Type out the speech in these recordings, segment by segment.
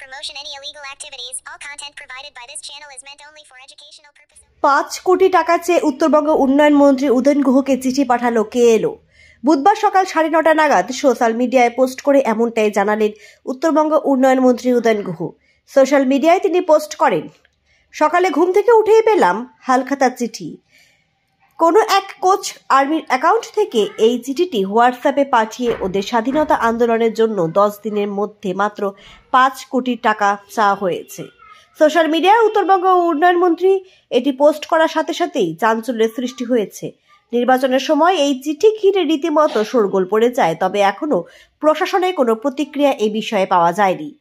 promotion any illegal activities. All content provided by this channel is meant only for educational purposes. 5 কোটি টাকা চেয়ে উত্তরবঙ্গ উন্নয়ন মন্ত্রী উদয়ন গুহকে চিঠি পাঠালো কেএলও। বুধবার সকাল 9:30 নাগাদ সোশ্যাল মিডিয়ায় পোস্ট করে এমনটাই জানালেন উত্তরবঙ্গ উন্নয়ন মন্ত্রী উদয়ন গুহ। সোশ্যাল মিডিয়ায় তিনি পোস্ট করেন, সকালে ঘুম থেকে উঠেই পেলাম হালখাতা চিঠি। কোনো এক কোচ আর্মির অ্যাকাউন্ট থেকে এই চিঠিটি হোয়াটসঅ্যাপে পাঠিয়ে ওদের স্বাধীনতা আন্দোলনের জন্য 10 দিনের মধ্যে মাত্র 5 কোটি টাকা চাওয়া হয়েছে। সোশ্যাল মিডিয়ায় উত্তরবঙ্গ উন্নয়ন মন্ত্রী এটি পোস্ট করার সাথে সাথেই চাঞ্চল্যের সৃষ্টি হয়েছে। নির্বাচনের সময় এই চিঠি ঘিরে রীতিমতো শোরগোল পড়ে যায়, তবে এখনও প্রশাসনের কোনো প্রতিক্রিয়া এই বিষয়ে পাওয়া যায়নি।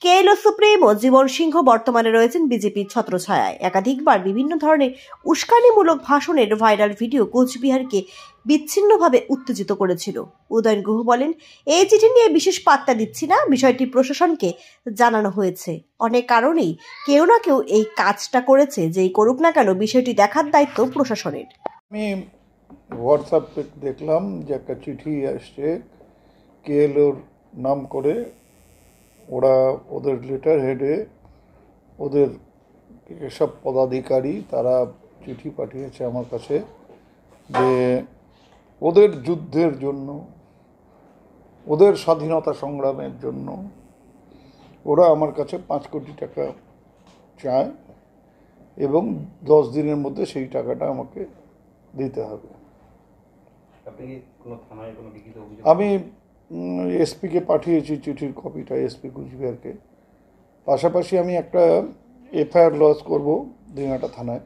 কেএলও সুপ্রিমো জীবন সিংহ বর্তমানে রয়েছেন বিজেপির ছত্রছায়ায়। একাধিকবার বিভিন্ন ধরনের উস্কানিমূলক ভাষণের ভাইরাল ভিডিও কোচবিহারকে বিচ্ছিন্নভাবে উত্তেজিত করেছিল। উদয়ন গুহ বলেন, এই চিঠি নিয়ে বিশেষ পাত্তা দিচ্ছি না, বিষয়টি প্রশাসনকে জানানো হয়েছে। অনেক কারণেই কেউ না কেউ এই কাজটা করেছে, যেই করুক না কেন বিষয়টি দেখার দায়িত্ব প্রশাসনের। আমি হোয়াটসঅ্যাপে দেখলাম যে একটা চিঠি আসছে কেএলওর নাম করে। ওরা ওদের লেটার হেডে ওদের সব পদাধিকারী তারা চিঠি পাঠিয়েছে আমার কাছে যে ওদের যুদ্ধের জন্য, ওদের স্বাধীনতা সংগ্রামের জন্য ওরা আমার কাছে 5 কোটি টাকা চায় এবং 10 দিনের মধ্যে সেই টাকাটা আমাকে দিতে হবে। আমি এসপিকে পাঠিয়েছি চিঠির কপিটা, এসপি কুচবিহারকে। পাশাপাশি আমি একটা এফআইআর লজ করব দিনহাটা থানায়,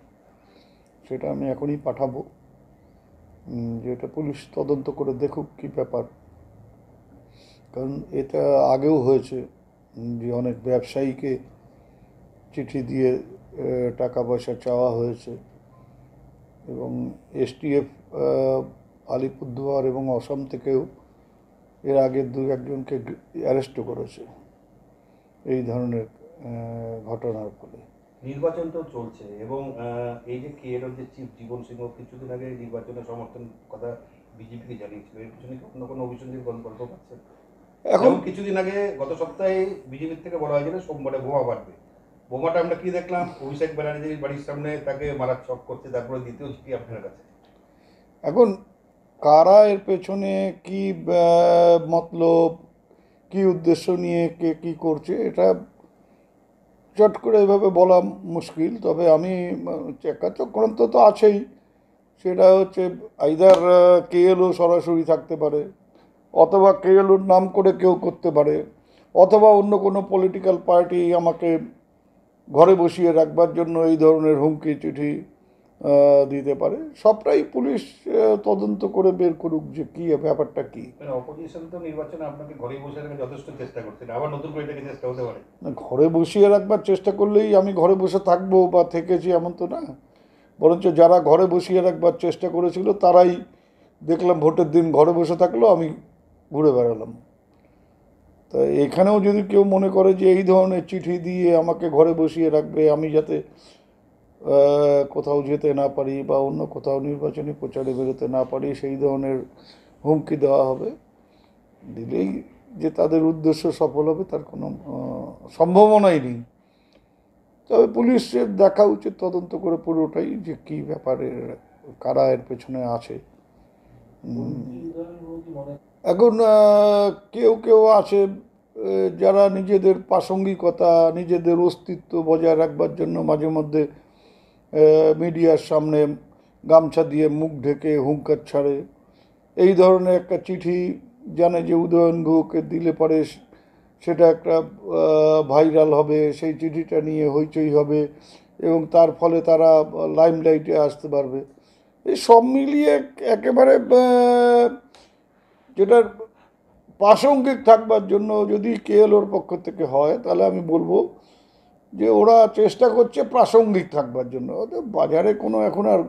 সেটা আমি এখনই পাঠাবো, যে এটা পুলিশ তদন্ত করে দেখুক কী ব্যাপার। কারণ এটা আগেও হয়েছে যে অনেক ব্যবসায়ীকে চিঠি দিয়ে টাকা পয়সা চাওয়া হয়েছে এবং এসটিএফ আলিপুরদুয়ার এবং অসম থেকেও এর আগে 2-1জনকে অ্যারেস্টও করেছে এই ধরনের ঘটনার ফলে। নির্বাচন তো চলছে এবং এই যে কেএলওর যে চিফ জীবন সিংহ কিছুদিন আগে নির্বাচনের সমর্থন কথা বিজেপিকে জানিয়েছিল, এর পিছনে অন্য কোনো অভিসন্ধির গল্প পাচ্ছেন? এখন কিছুদিন আগে গত সপ্তাহে বিজেপির থেকে বলা হয়েছিল সোমবারে বোমা বাড়বে। বোমাটা আমরা কি দেখলাম? অভিষেক ব্যানার্জির বাড়ির সামনে তাকে মারার ছক করছে, তারপরে দ্বিতীয় চিঠি আপনার কাছে। এখন কারা এর পেছনে কি মতলব, কি উদ্দেশ্য নিয়ে কে কি করছে, এটা চট করে এভাবে বলা মুশকিল। তবে আমি একটা চক্রান্ত তো আছেই, সেটা হচ্ছে আইদার কেএলও সরাসরি থাকতে পারে, অথবা কেএলওর নাম করে কেউ করতে পারে, অথবা অন্য কোনো পলিটিক্যাল পার্টি আমাকে ঘরে বসিয়ে রাখবার জন্য এই ধরনের হুমকি চিঠি দিতে পারে। সবটাই পুলিশ তদন্ত করে বের করুক যে কি ব্যাপারটা কি। অপোজিশন তো নির্বাচনে আপনাকে ঘরে বসিয়ে রাখার যথেষ্ট চেষ্টা করছে, আবার নতুন করে এটাকে চেষ্টা হতে পারে। ঘরে বসিয়ে রাখবার চেষ্টা করলেই আমি ঘরে বসে থাকবো বা থেকেছি এমন তো না, বরঞ্চ যারা ঘরে বসিয়ে রাখবার চেষ্টা করেছিল তারাই দেখলাম ভোটের দিন ঘরে বসে থাকলো, আমি ঘুরে বেড়ালাম। তা এখানেও যদি কেউ মনে করে যে এই ধরনের চিঠি দিয়ে আমাকে ঘরে বসিয়ে রাখবে, আমি যাতে কোথাও যেতে না পারি বা অন্য কোথাও নির্বাচনী প্রচারে বেরোতে না পারি, সেই ধরনের হুমকি দেওয়া হবে, দিলেই যে তাদের উদ্দেশ্য সফল হবে তার কোনো সম্ভাবনাই নেই। তবে পুলিশের দেখা উচিত তদন্ত করে পুরোটাই যে কী ব্যাপারে, কারা এর পেছনে আছে। এখন কেউ কেউ আছে যারা নিজেদের প্রাসঙ্গিকতা, নিজেদের অস্তিত্ব বজায় রাখবার জন্য মাঝে মধ্যে মিডিয়ার সামনে গামছা দিয়ে মুখ ঢেকে হুঙ্কার ছাড়ে। এই ধরনের একটা চিঠি জানে যে উদয়ন গুহকে দিলে পরে সেটা একটা ভাইরাল হবে, সেই চিঠিটা নিয়ে হইচই হবে এবং তার ফলে তারা লাইমলাইটে আসতে পারবে। এই সব মিলিয়ে একেবারে যেটার প্রাসঙ্গিক থাকবার জন্য যদি কেএলওর পক্ষ থেকে হয়, তাহলে আমি বলবো যে ওরা চেষ্টা করছে প্রাসঙ্গিক থাকবার জন্য। বাজারে কোনো এখন আর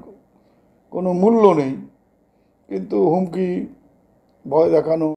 কোনো মূল্য নেই, কিন্তু হুমকি, ভয় দেখানো